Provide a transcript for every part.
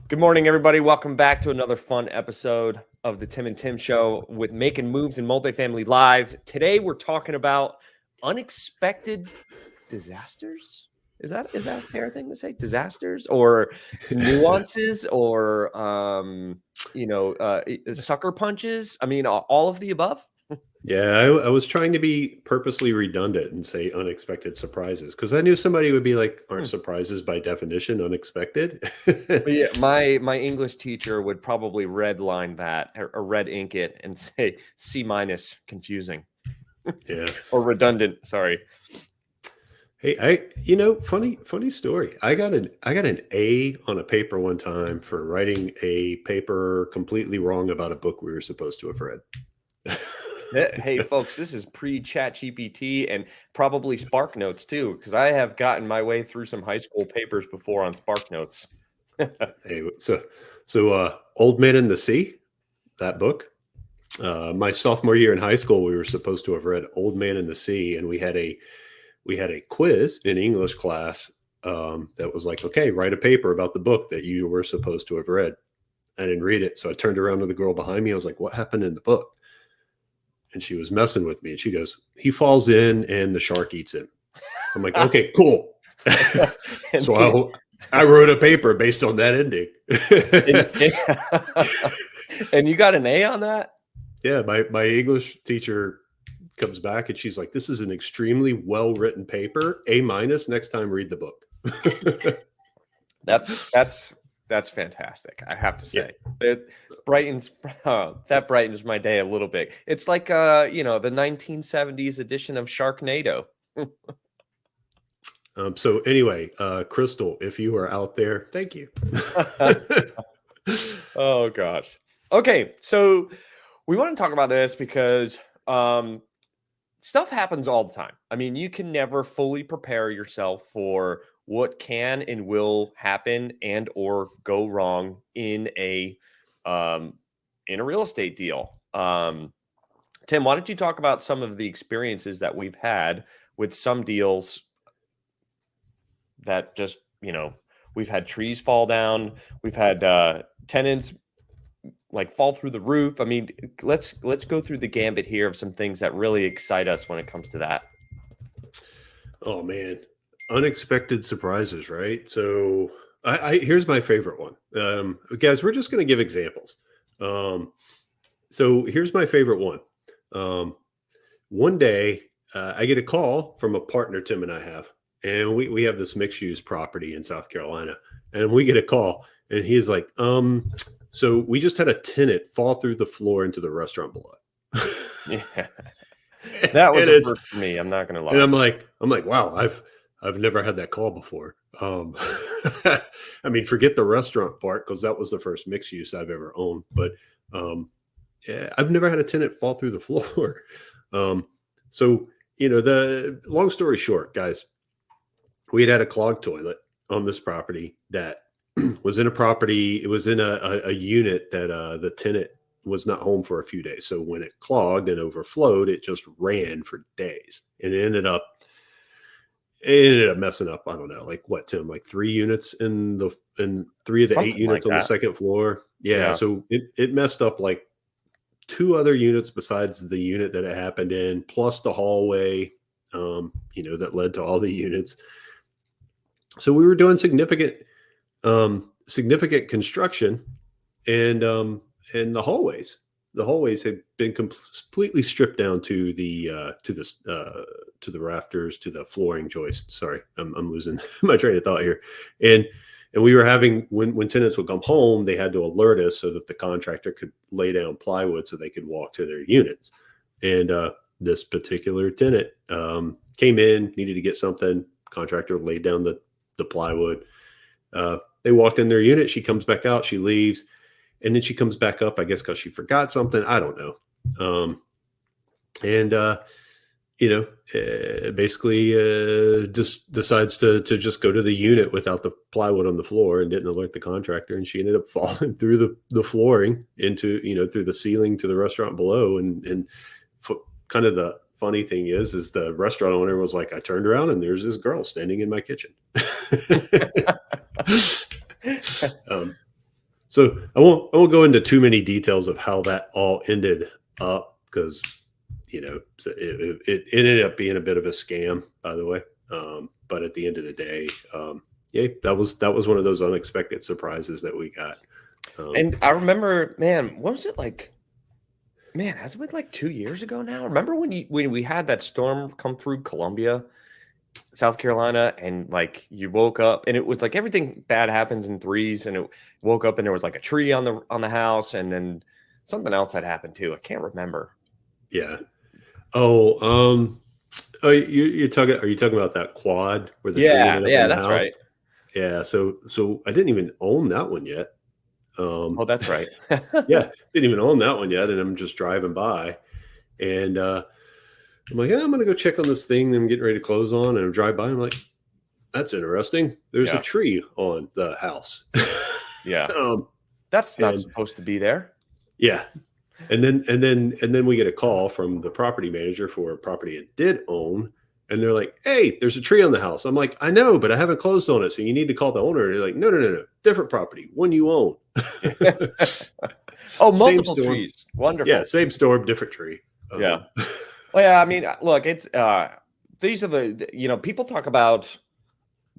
Good morning, everybody. Welcome back to another fun episode of the Tim and Tim Show with Making Moves in Multifamily Live. Today, we're talking about unexpected disasters. Is that a fair thing to say? Disasters or nuances or sucker punches? I mean, all of the above. Yeah, I was trying to be purposely redundant and say unexpected surprises because I knew somebody would be like, aren't surprises by definition unexpected? But yeah, my English teacher would probably redline that or red ink it and say C minus confusing. Yeah. Or redundant, sorry. Hey, funny story. I got an A on a paper one time for writing a paper completely wrong about a book we were supposed to have read. Hey, folks, this is pre-Chat GPT and probably Spark Notes too, because I have gotten my way through some high school papers before on Spark Notes. Hey, so Old Man in the Sea, that book. My sophomore year in high school, we were supposed to have read Old Man in the Sea, and we had a quiz in English class that was like, okay, write a paper about the book that you were supposed to have read. I didn't read it, so I turned around to the girl behind me. I was like, what happened in the book? And she was messing with me, and she goes, he falls in and the shark eats him. I'm like, okay, cool. So I wrote a paper based on that ending. And you got an A on that? Yeah, my English teacher comes back and she's like, this is an extremely well-written paper. A minus. Next time, read the book. That's fantastic. I have to say, it brightens my day a little bit. It's like the 1970s edition of Sharknado. So anyway, Crystal, if you are out there, thank you. Oh gosh. Okay, so we want to talk about this because stuff happens all the time. I mean, you can never fully prepare yourself for what can and will happen and or go wrong in a real estate deal. Tim, why don't you talk about some of the experiences that we've had with some deals that just, we've had trees fall down, we've had tenants like fall through the roof. I mean, let's go through the gambit here of some things that really excite us when it comes to that. Oh man, unexpected surprises, right? So here's my favorite one. Guys, we're just going to give examples. So here's my favorite one. One day I get a call from a partner Tim and I have, and we have this mixed use property in South Carolina, and we get a call and he's like, so we just had a tenant fall through the floor into the restaurant below. Yeah. That was a first for me. I'm not going to lie. And I'm like, wow, I've never had that call before. I mean, forget the restaurant part, because that was the first mixed use I've ever owned. But yeah, I've never had a tenant fall through the floor. So, the long story short, guys, we had a clogged toilet on this property that was in a property. It was in a unit that the tenant was not home for a few days. So when it clogged and overflowed, it just ran for days, and it ended up messing up. I don't know, like what, Tim, like 3 units in 3 of the 8 units on the second floor. Yeah. So it messed up like 2 other units besides the unit that it happened in, plus the hallway, that led to all the units. So we were doing significant construction, and the hallways had been completely stripped down to the rafters, to the flooring joist. Sorry, I'm losing my train of thought here. And we were having, when tenants would come home, they had to alert us so that the contractor could lay down plywood so they could walk to their units. And this particular tenant came in, needed to get something. Contractor laid down the plywood. They walked in their unit. She comes back out. She leaves. And then she comes back up, I guess, because she forgot something. I don't know. Basically just decides to just go to the unit without the plywood on the floor, and didn't alert the contractor. And she ended up falling through the flooring into, through the ceiling to the restaurant below. And kind of the funny thing is the restaurant owner was like, I turned around and there's this girl standing in my kitchen. So I won't go into too many details of how that all ended up because so it ended up being a bit of a scam, by the way. But at the end of the day, yeah, that was one of those unexpected surprises that we got. And I remember, man, what was it like? Man, has it been like 2 years ago now? Remember when we had that storm come through Columbia, South Carolina, and like you woke up and it was like everything bad happens in threes, and it woke up and there was like a tree on the house, and then something else had happened too. I can't remember. Yeah. Oh, you're talking. Are you talking about that quad where the tree Yeah, ended up yeah, on the that's house? right. Yeah. So I didn't even own that one yet. Oh, that's right. Yeah, didn't even own that one yet, and I'm just driving by, and I'm like, I'm gonna go check on this thing that I'm getting ready to close on, and I'm drive by. I'm like, that's interesting. There's a Yeah, tree on the house. yeah. um, That's not and supposed to be there. yeah, and then we get a call from the property manager for a property it did own, and they're like, "Hey, there's a tree on the house." I'm like, "I know, but I haven't closed on it, so you need to call the owner." And they're like, "No, no, no, no, different property, one you own." Oh, Same multiple storm. trees. Yeah, Wonderful. same storm, different tree. Yeah. Well, yeah, I mean, look, it's these are people talk about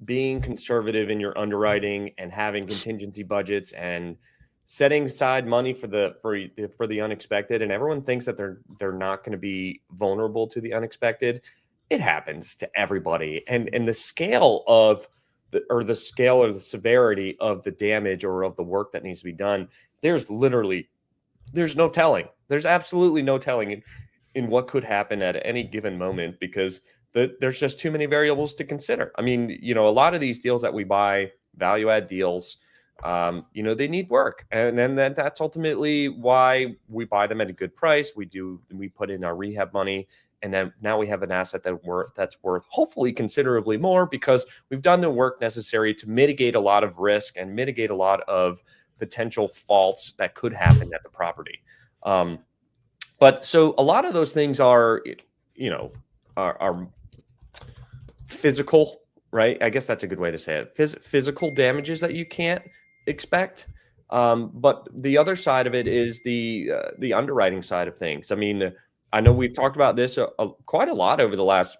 being conservative in your underwriting and having contingency budgets and setting aside money for the unexpected, and everyone thinks that they're not going to be vulnerable to the unexpected. It happens to everybody, and the scale of the scale or the severity of the damage or of the work that needs to be done, there's literally there's no telling. There's absolutely no telling in what could happen at any given moment because there's just too many variables to consider. I mean, a lot of these deals that we buy, value add deals, they need work, and then that's ultimately why we buy them at a good price. We put in our rehab money, and then now we have an asset that's worth hopefully considerably more because we've done the work necessary to mitigate a lot of risk and mitigate a lot of potential faults that could happen at the property. But so a lot of those things are, are physical, right? I guess that's a good way to say it. Physical damages that you can't expect. But the other side of it is the underwriting side of things. I mean, I know we've talked about this quite a lot over the last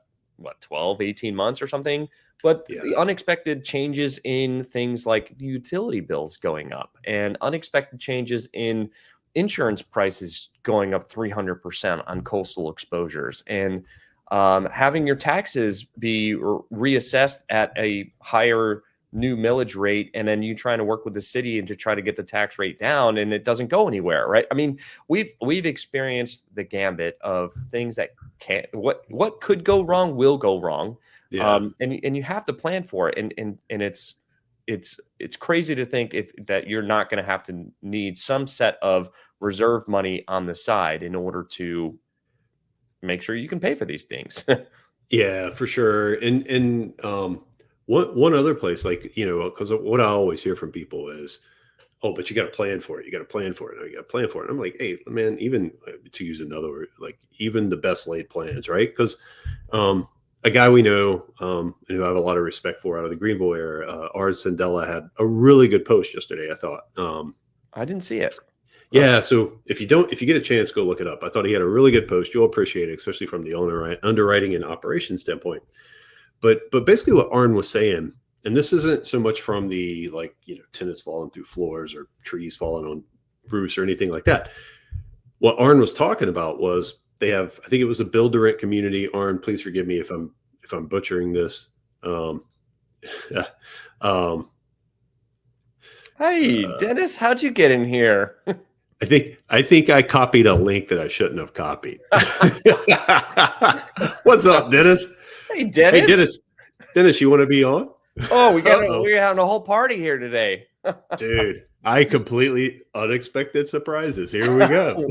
12, 18 months or something. But Yeah, the unexpected changes in things like utility bills going up and unexpected changes in insurance prices going up 300% on coastal exposures and having your taxes be reassessed at a higher new millage rate, and then you trying to work with the city and to try to get the tax rate down, and it doesn't go anywhere, right? I mean, we've experienced the gambit of things that can't what could go wrong will go wrong, yeah. and you have to plan for it, and it's crazy to think that you're not going to have to need some set of reserve money on the side in order to make sure you can pay for these things. Yeah, for sure. And one other place, like because what I always hear from people is, "Oh, but you got to plan for it. You got to plan for it. You got to plan for it." And I'm like, "Hey, man, even to use another word, like even the best laid plans, right?" Because a guy we know, and who I have a lot of respect for out of the Greenville area, Ars Sandella had a really good post yesterday. I thought. I didn't see it. Huh. Yeah, so if you get a chance, go look it up. I thought he had a really good post. You'll appreciate it, especially from the underwriting and operations standpoint. But basically, what Arn was saying, and this isn't so much from the tenants falling through floors or trees falling on roofs or anything like that. What Arn was talking about was they have, I think it was a build to rent community. Arn, please forgive me if I'm butchering this. Um, um, Hey, uh, Dennis, how'd you get in here? I think I copied a link that I shouldn't have copied. What's up, Dennis? Hey, Hey, Dennis. Dennis, you want to be on? Oh, Uh-oh. we're having a whole party here today. Dude, I completely unexpected surprises. Here we go.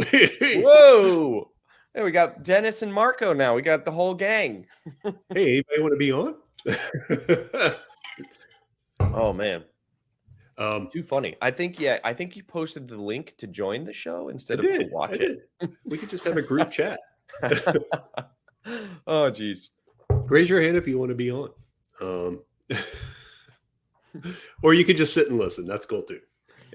Whoa. Hey, we got Dennis and Marco now. We got the whole gang. Hey, anybody want to be on? Oh man. um, Too funny. I think you posted the link to join the show I instead of to did. I watch it. did. We could just have a group chat. Oh geez. Raise your hand if you want to be on. Or you could just sit and listen. That's cool too.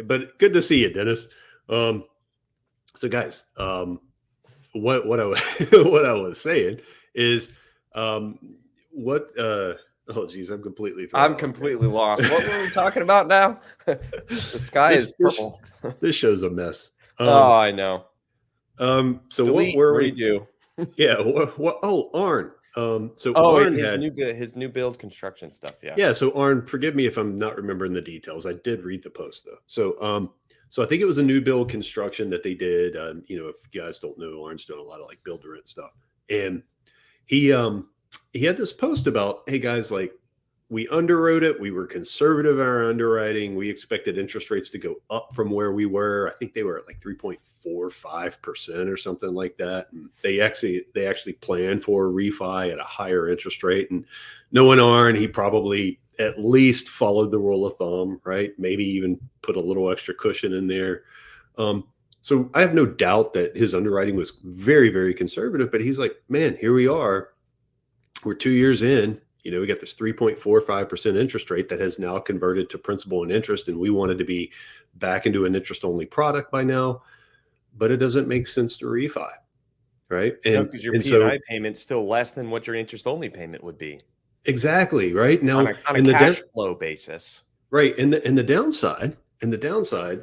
But good to see you, Dennis. So guys, what I was what I was saying is, um, what oh geez, I'm completely thrown I'm off here. completely lost. What were we talking about now? The sky this is this purple. this show's a mess. Oh, I know. So what Delete, were we? redo. Yeah, what? Oh, Arn. So Oh, Arn his had, new build construction stuff. Yeah. yeah. So Arn, forgive me if I'm not remembering the details. I did read the post though. So I think it was a new build construction that they did. If you guys don't know, Arn's doing a lot of like build to rent stuff, and he um he had this post about, hey guys, like we underwrote it, we were conservative in our underwriting, we expected interest rates to go up from where we were. I think they were at like 3.45% or something like that, and they actually planned for a refi at a higher interest rate. And knowing Arn, he probably at least followed the rule of thumb, right? Maybe even put a little extra cushion in there. So I have no doubt that his underwriting was very, very conservative, but he's like, man, here we are. We're 2 years in. We got this 3.45% interest rate that has now converted to principal and interest, and we wanted to be back into an interest only product by now, but it doesn't make sense to refi, right? No, And because your and P&I so payment's still less than what your interest only payment would be exactly right on now, a in the cash down flow basis. right, and the downside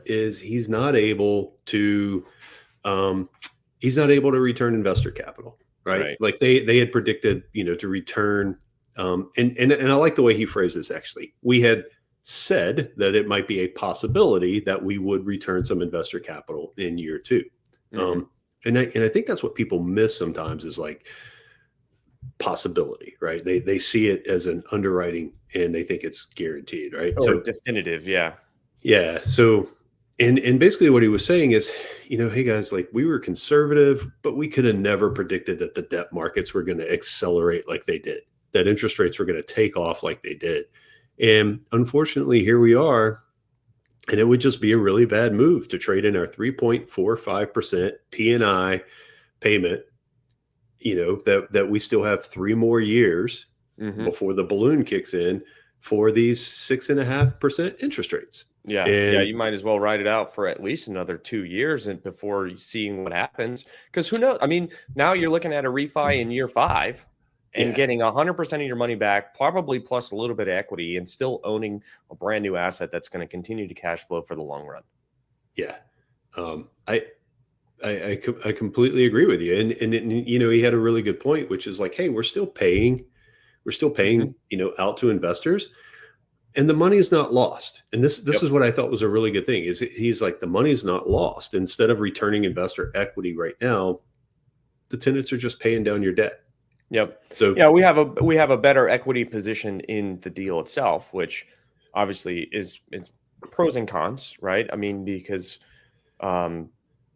is um, he's not able to return investor capital, right? Right. Like they had predicted, to return. And I like the way he phrased this. Actually, we had said that it might be a possibility that we would return some investor capital in year two. Mhm. And I think that's what people miss sometimes is like possibility, right? They see it as an underwriting and they think it's guaranteed, right? Or So definitive, yeah. yeah. So, and basically what he was saying is, hey guys, like we were conservative, but we could have never predicted that the debt markets were going to accelerate like they did, that interest rates were going to take off like they did. And unfortunately, here we are. And it would just be a really bad move to trade in our 3.45% P&I payment, that we still have 3 more years Mhm. before the balloon kicks in for these 6.5% interest rates. Yeah, yeah, And you might as well ride it out for at least another 2 years and before seeing what happens. Because who knows? I mean, now you're looking at a refi in year 5 and yeah, getting 100% of your money back, probably plus a little bit of equity and still owning a brand new asset that's gonna continue to cash flow for the long run. yeah. I completely agree with you. And he had a really good point, which is like, hey, we're still Mhm. paying, out to investors, and the money's not lost. And this Yep, is what I thought was a really good thing is he's like, the money's not lost. Instead of returning investor equity right now, the tenants are just paying down your debt. yep. So Yeah, we have a better equity position in the deal itself, which obviously is it's pros and cons, right? I mean, because Um,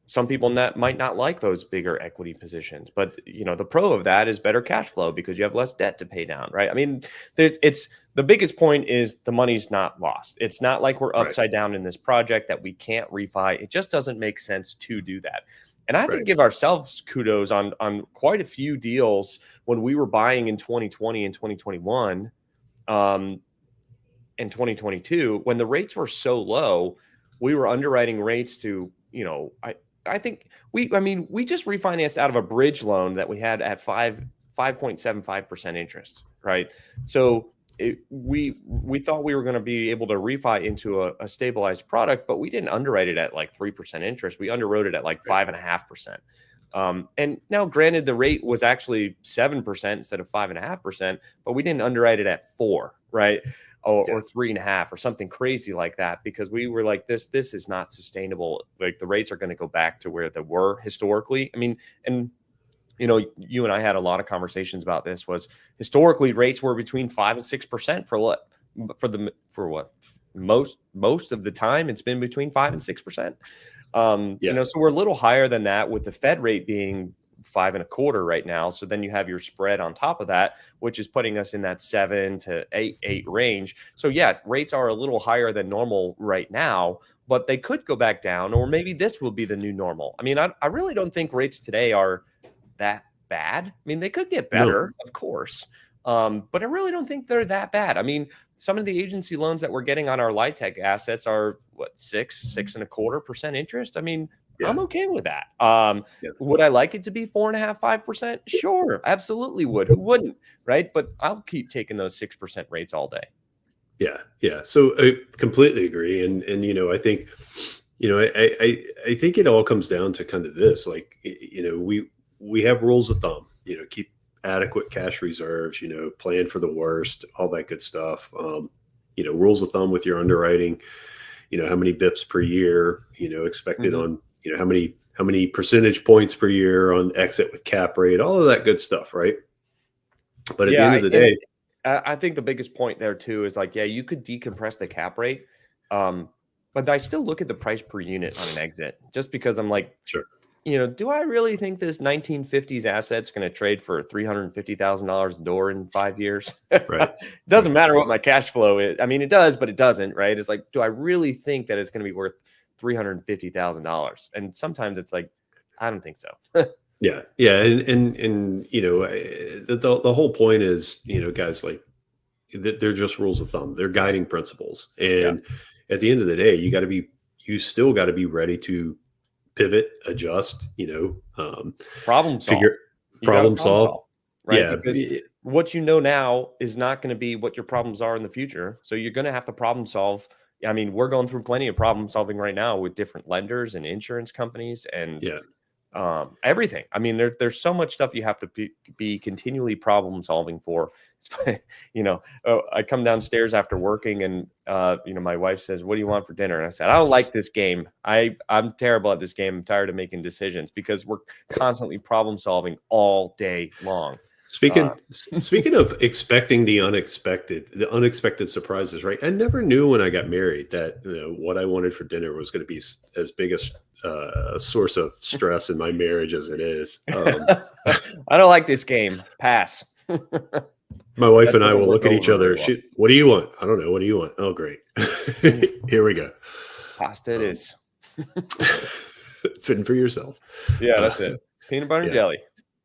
some people might not like those bigger equity positions, but the pro of that is better cash flow because you have less debt to pay down, right? I mean, it's the biggest point is the money's not lost. It's not like we're right, upside down in this project that we can't refi. It just doesn't make sense to do that. And I have to right, give ourselves kudos on quite a few deals when we were buying in 2020 and 2021. Um, in 2022 when the rates were so low, we were underwriting rates to, I think we just refinanced out of a bridge loan that we had at 5.75% interest, right? So we thought we were going to be able to refi into a stabilized product, but we didn't underwrite it at like 3% interest. We underwrote it at like right, 5.5%. And now, granted, the rate was actually 7% instead of 5.5%, but we didn't underwrite it at 4, right? yeah, Or 3.5 or something crazy like that because we were like this is not sustainable. Like the rates are going to go back to where they were historically. I mean, and you and I had a lot of conversations about this. Was historically rates were between 5 and 6% for what most of the time it's been between 5 and 6%. yeah, So we're a little higher than that with the Fed rate being 5.25 right now. So then you have your spread on top of that, which is putting us in that 7 to 8 range. So yeah, rates are a little higher than normal right now, but they could go back down, or maybe this will be the new normal. I mean, I really don't think rates today are that bad. I mean, they could get no, better, of course, But I really don't think they're that bad. I mean, some of the agency loans that we're getting on our LIHTC assets are what, 6.25% interest. I mean, Yeah. I'm okay with that. Yeah. Would I like it to be 4.5, 5%? Sure, absolutely would. Who wouldn't, right? But I'll keep taking those 6% rates all day. Yeah. Yeah. So I completely agree. And, I think, I think it all comes down to kind of this, like, we have rules of thumb, keep adequate cash reserves, plan for the worst, all that good stuff. Rules of thumb with your underwriting, how many bips per year, expected Mhm. on, how many percentage points per year on exit with cap rate, all of that good stuff. Right. But at the Yeah, end of the and day, I think the biggest point there too is like, yeah, you could decompress the cap rate, um, but I still look at the price per unit on an exit just because I'm like, sure. do I really think this 1950s asset's going to trade for $350,000 a door in 5 years? Right. It Right. doesn't matter what my cash flow is. I mean, it does, but it doesn't, right? It's like, do I really think that it's going to be worth $350,000? And sometimes it's like, I don't think so. Yeah. Yeah. And the whole point is, guys, like, that they're just rules of thumb. They're guiding principles. Yeah. And at the end of the day, you still got to be ready to pivot, adjust, Problem solve. figure, You got to problem problem solve. solve, right? Yeah. Because what you know now is not going to be what your problems are in the future. So you're going to have to problem solve. I mean, we're going through plenty of problem solving right now with different lenders and insurance companies and Yeah. everything. I mean, there's so much stuff you have to be continually problem solving for. It's funny, I come downstairs after working, and my wife says, "What do you want for dinner?" And I said, "I don't like this game. I'm terrible at this game. I'm tired of making decisions because we're constantly problem solving all day long." Uh, Speaking of expecting the unexpected surprises, right? I never knew when I got married that what I wanted for dinner was going to be as big a source of stress in my marriage as it is. I don't like this game. Pass. My wife That and I doesn't will work look at each over very other. well. What do you want? I don't know. What do you want? Oh, great. Mm, Here we go. pasta it Um, is. fitting for yourself. Yeah, Uh, that's it. Peanut butter and yeah. jelly.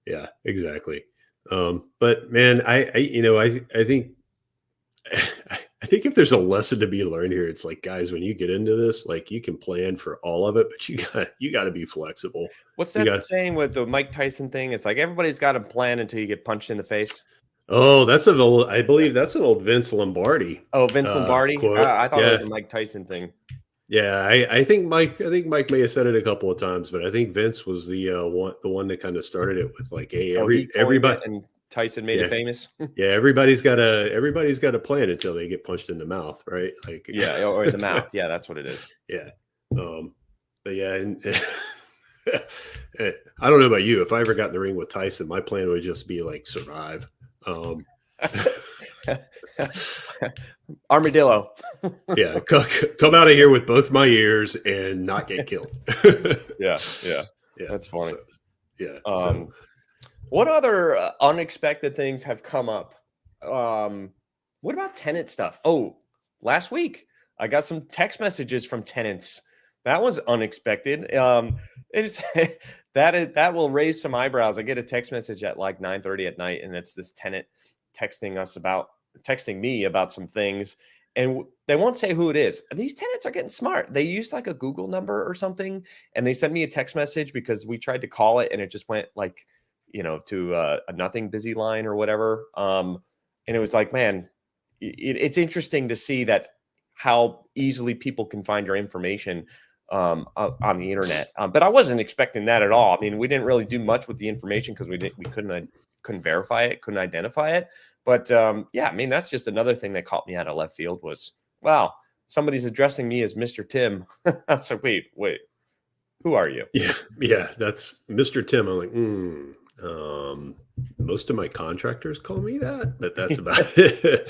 Yeah. Exactly. But man, I think I think if there's a lesson to be learned here, it's like, guys, when you get into this, like, you can plan for all of it, but you got to be flexible. What's You that got saying with the Mike Tyson thing? It's like everybody's got a plan until you get punched in the face. Oh, I believe that's an old Vince Lombardi Oh, Vince Lombardi? quote. I thought it Yeah. was a Mike Tyson thing. Yeah, I think Mike may have said it a couple of times, but I think Vince was the one that kind of started it with, like, hey, Oh, he coined everybody, it and Tyson made it yeah, famous? yeah, everybody's got a plan until they get punched in the mouth, right? Like, Yeah, or in the mouth. Yeah, that's what it is. yeah, but yeah, and I don't know about you. If I ever got in the ring with Tyson, my plan would just be like survive. Um, Armadillo. yeah, come out of here with both my ears and not get killed. Yeah, yeah. Yeah, That's funny. so yeah, so Um, what other unexpected things have come up? What about tenant stuff? Oh, last week I got some text messages from tenants. That was unexpected. It's that will raise some eyebrows. I get a text message at like 9:30 at night, and it's this tenant texting me about some things, and they won't say who it is. These tenants are getting smart. They used like a Google number or something, and they sent me a text message because we tried to call it, and it just went like, to a nothing busy line or whatever. And it was like, man, it's interesting to see that how easily people can find your information on the internet. But I wasn't expecting that at all. I mean, we didn't really do much with the information because we couldn't verify it, couldn't identify it. But yeah, I mean, that's just another thing that caught me out of left field was, wow, somebody's addressing me as Mr. Tim. I was like, wait, who are you? yeah, that's Mr. Tim. I'm like, most of my contractors call me that, but that's about it.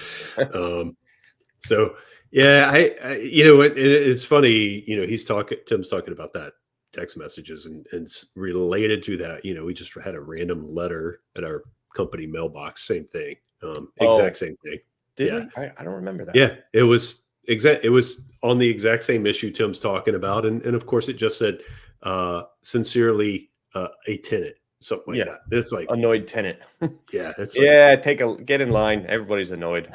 So yeah, it's funny, Tim's talking about that text messages and related to that, we just had a random letter at our company mailbox, same thing, exact Oh, same thing. did Yeah. we? I don't remember that. Yeah. It was on the exact same issue Tim's talking about. And of course it just said, sincerely, a tenant. something like Yeah. that. It's like, Annoyed tenant. yeah, it's like, Yeah, get in line. Everybody's annoyed.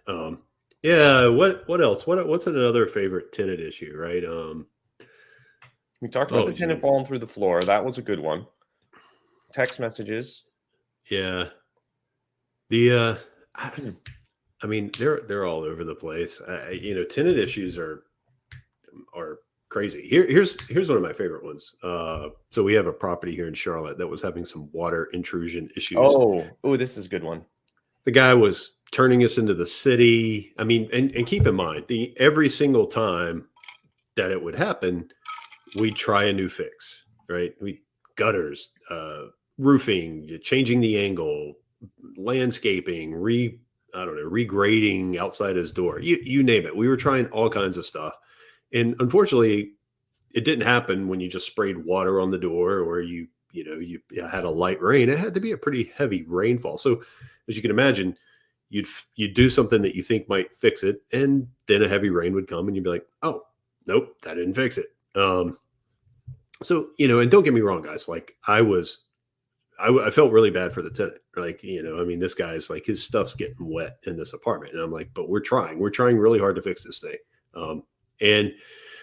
um, yeah. What else? What's another favorite tenant issue? Right. We talked about Oh, the tenant geez. falling through the floor. That was a good one. Text messages. Yeah. The I, Hmm. I mean, they're all over the place. Tenant issues are crazy. Here's one of my favorite ones. So we have a property here in Charlotte that was having some water intrusion issues. Oh, this is a good one. The guy was turning us into the city. I mean, and keep in mind, the every single time that it would happen, we try a new fix, right? We gutters, roofing, changing the angle, landscaping, I don't know, regrading outside his door. You name it. We were trying all kinds of stuff. And unfortunately, it didn't happen when you just sprayed water on the door or you had a light rain. It had to be a pretty heavy rainfall. So as you can imagine, you'd do something that you think might fix it, and then a heavy rain would come and you'd be like, oh, nope, that didn't fix it. So, and don't get me wrong, guys, like I felt really bad for the tenant. Like, I mean, this guy's like, his stuff's getting wet in this apartment. And I'm like, but we're trying really hard to fix this thing. And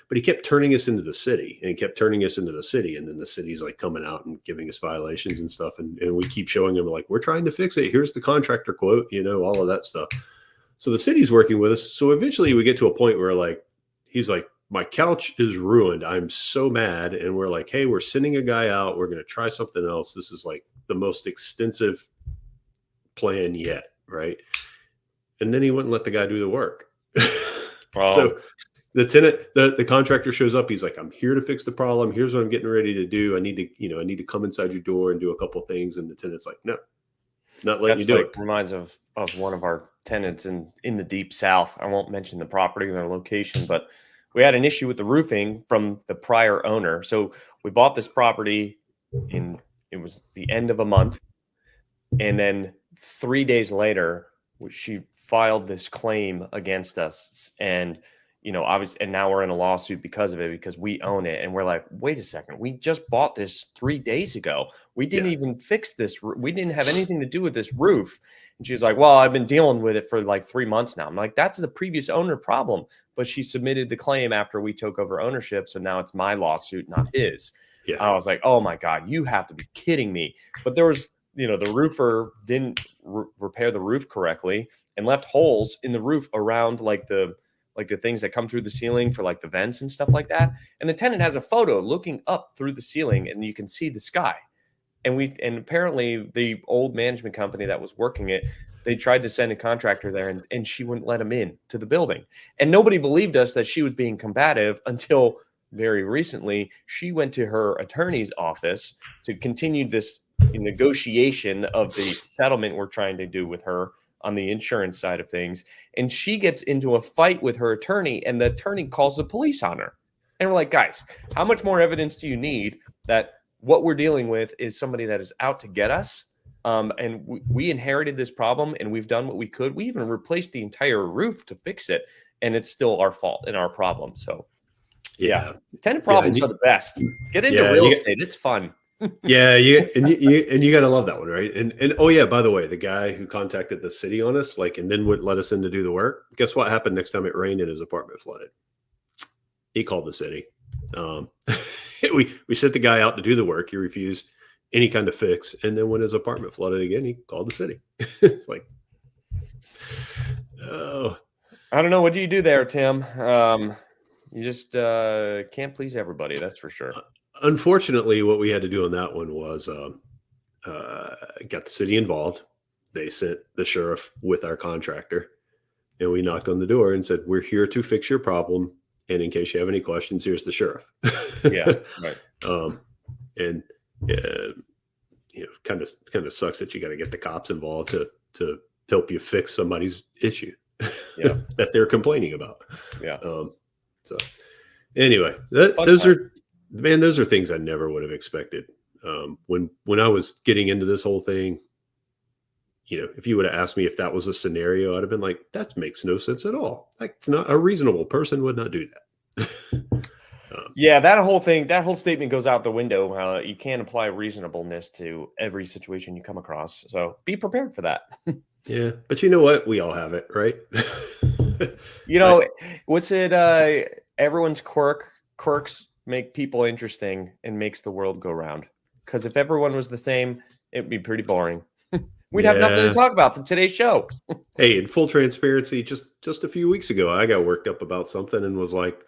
but he kept turning us into the city and kept turning us into the city. And then the city's like coming out and giving us violations and stuff. And we keep showing him like, we're trying to fix it. Here's the contractor quote, all of that stuff. So the city's working with us. So eventually we get to a point where like, he's like, my couch is ruined. I'm so mad. And we're like, hey, we're sending a guy out. We're going to try something else. This is like the most extensive plan yet. Right. And then he wouldn't let the guy do the work. Oh, So the tenant, the contractor shows up. He's like, I'm here to fix the problem. Here's what I'm getting ready to do. I need to come inside your door and do a couple things. And the tenant's like, no, not letting you that's do like it. reminds of one of our tenants in the deep south. I won't mention the property or their location, but we had an issue with the roofing from the prior owner. So we bought this property in it was the end of a month, and then 3 days later, she filed this claim against us, and obviously, and now we're in a lawsuit because of it because we own it, and we're like, wait a second, we just bought this 3 days ago. We didn't Yeah. even fix this. We didn't have anything to do with this roof. And she's like, well, I've been dealing with it for like 3 months now. I'm like, that's the previous owner problem. But she submitted the claim after we took over ownership, so now it's my lawsuit, not his. Yeah. I was like, oh my God, you have to be kidding me. But there was, the roofer didn't repair the roof correctly and left holes in the roof around like the things that come through the ceiling for like the vents and stuff like that. And the tenant has a photo looking up through the ceiling and you can see the sky. And apparently the old management company that was working it, they tried to send a contractor there and she wouldn't let him in to the building. And nobody believed us that she was being combative until very recently. She went to her attorney's office to continue this negotiation of the settlement we're trying to do with her on the insurance side of things. And she gets into a fight with her attorney, and the attorney calls the police on her. And we're like, guys, how much more evidence do you need that what we're dealing with is somebody that is out to get us? And we inherited this problem, and we've done what we could. We even replaced the entire roof to fix it, and it's still our fault and our problem. So, yeah, tenant Yeah. And problems are the best. Get into yeah. real estate; it's fun. Yeah, you got to love that one, right? And oh yeah, by the way, the guy who contacted the city on us, like, and then would let us in to do the work. Guess what happened next time it rained and his apartment flooded? He called the city. Um, we sent the guy out to do the work. He refused any kind of fix, and then when his apartment flooded again, he called the city. It's like, oh I don't know. What do you do there, Tim? You just can't please everybody. That's for sure. unfortunately, what we had to do on that one was got the city involved. They sent the sheriff with our contractor, and we knocked on the door and said, "We're here to fix your problem, and in case you have any questions, here's the sheriff." Yeah, right. And kind of sucks that you got to get the cops involved to help you fix somebody's issue, Yeah. that they're complaining about. Yeah. So anyway, those are things I never would have expected. When I was getting into this whole thing, if you would have asked me if that was a scenario, I'd have been like, that makes no sense at all. Like, it's not, a reasonable person would not do that. Yeah, that whole statement goes out the window. You can't apply reasonableness to every situation you come across. So be prepared for that. Yeah, but you know what? We all have it, right? You I, know, what's it? Everyone's quirks make people interesting and makes the world go round. Because if everyone was the same, it'd be pretty boring. We'd have nothing to yeah. talk about for today's show. Hey, in full transparency, just a few weeks ago, I got worked up about something and was like,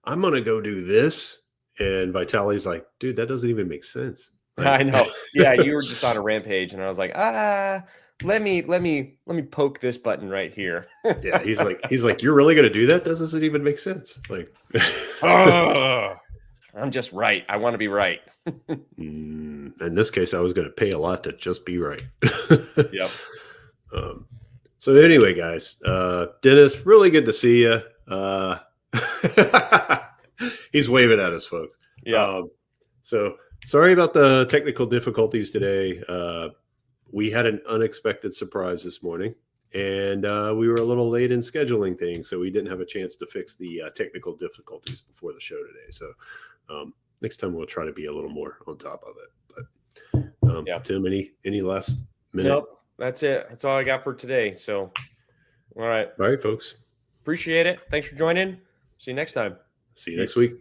"I'm gonna go do this," and Vitali's like, "Dude, that doesn't even make sense." Like, I know. Yeah, you were just on a rampage, and I was like, let me poke this button right here. yeah, he's like, "You're really gonna do that? That doesn't even make sense." Like, Ugh, I'm just right. I want to be right. in this case, I was gonna pay a lot to just be right. Yep. um, so anyway, guys, Dennis, really good to see you. He's waving at us, folks. Yep. So sorry about the technical difficulties today. We had an unexpected surprise this morning, and we were a little late in scheduling things, so we didn't have a chance to fix the technical difficulties before the show today. So next time we'll try to be a little more on top of it. But Yeah. Tim, any last minute? Nope. That's it. That's all I got for today. So, all right. All right, folks. Appreciate it. Thanks for joining. See you next time. See you Peace. next week.